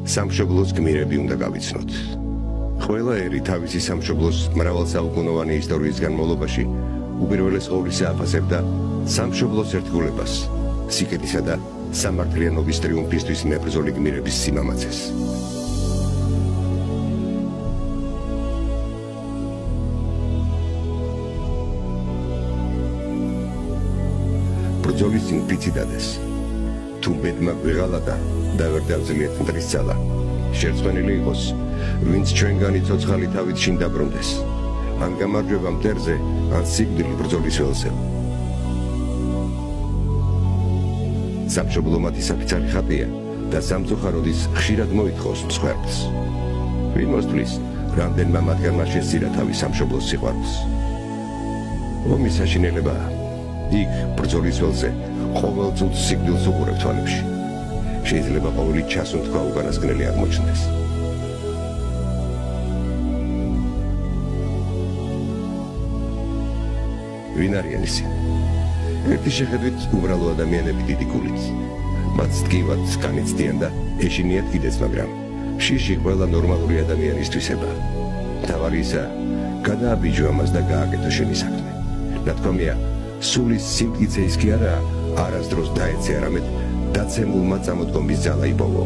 სამშობლოს გმირები უნდა გავიცნოთ. ყველა ერი თავისი სამშობლოს მრავალსაუკუნოვანი ისტორიის განმავლობაში უპირველეს ყოვლისა აფასებდა სამშობლოს ერთგულებას, სიკეთისა და სამართლიანობის ტრიუმფისთვის მებრძოლი გმირების სიმამაცეს. ბრძოლის წინ ფიცი დადეს. თუ ბედმა გვიღალა და ვერ დავძლიეთ მტრის ძალა, შერწმენილი იყოს, ვინც ჩვენგანი ცოცხალი თავით შინ დაბრუნდეს, ან გამარჯვება მტერზე, ან სიკვდილი ბრძოლის ველზე. სამშობლო მათი საფიცარი ხატია და სამწუხაროდის ხშირად მოითხოვს მსხვერპლს. ვინ მოსთვლის, რამდენმა მათგანმა შესწირა თავის სამშობლოს სიყვარულს. ომის საშინელებაა. იქ ბრძოლის ველზე ყოველ წუთს სიკვდილს უყურებ თვალებში. შეიძლება ყოველი ჩასუნთქვა უკანასკნელი აღმოჩნდეს. ვინ არიან ისინი? ერთი შეხედვით უბრალო ადამიანები დიდი გულით. მათ ტკივად განიცდიან და ეშინიათ კიდეც, მაგრამ შიში ყველა ნორმალური ადამიანისთვისება. მთავარი ისაა, გადააბიჯო ამას და გააკეთო შენი საქმე. ნათქვამია, სულის სიმტკიცე ის კი არაა, არასდროს დაეცე, არამედ დაცემულმა წამოდგომის ძალა იპოვო.